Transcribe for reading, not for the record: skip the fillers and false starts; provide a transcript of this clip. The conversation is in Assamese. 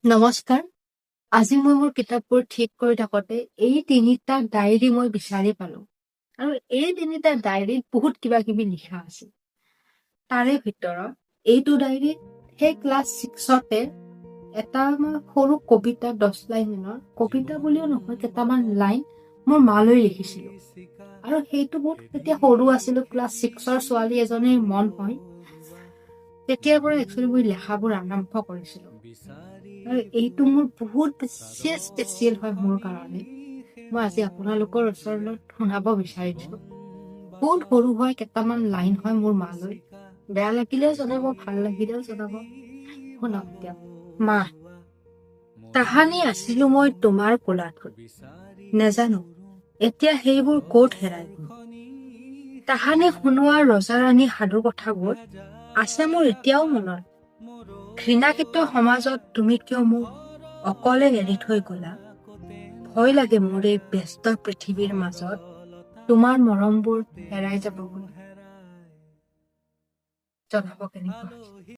নমস্কাৰ। আজি মই মোৰ কিতাপবোৰ ঠিক কৰি থাকোঁতে এই ৩টা ডায়েৰী মই বিচাৰি পালোঁ। আৰু এই ৩টা ডায়েৰীত বহুত কিবা কিবি লিখা আছিল। তাৰে ভিতৰত এইটো ডায়েৰীত সেই ক্লাছ 6তে এটা মই সৰু কবিতা 10 লাইনৰ কবিতা বুলিও নহয়, কেইটামান লাইন মোৰ মালৈ লিখিছিলোঁ। আৰু সেইটো বহুত তেতিয়া সৰু আছিলোঁ, ক্লাছ 6ৰ ছোৱালী এজনীৰ মন হয়। তেতিয়াৰ পৰা একচুৱেলি মই লেখাবোৰ আৰম্ভ কৰিছিলোঁ। আৰু এইটো মোৰ বহুত বেছি স্পেচিয়েল হয় মোৰ কাৰণে। মই আজি আপোনালোকৰ ওচৰলৈ শুনাব বিচাৰিছোঁ। বহুত সৰু হয়, কেইটামান লাইন হয় মোৰ মালৈ। বেয়া লাগিলেও জনাব, ভাল লাগিলেও জনাব। শুনক দিয়ক। মা, তাহানি আছিলো মই তোমাৰ কোলাত, নেজানো এতিয়া সেইবোৰ ক'ত হেৰাই গ'ল। তাহানি শুনোৱা ৰজা-ৰাণী সাধু কথাবোৰ আছে মোৰ এতিয়াও মনত। ঘৃণাকৃত সমাজত তুমি কিয় মোক অকলে এৰি থৈ গলা। ভয় লাগে মোৰ এই ব্যস্ত পৃথিৱীৰ মাজত তোমাৰ মৰমবোৰ হেৰাই যাব বুলি। জনাব কেনেকুৱা হৈছে।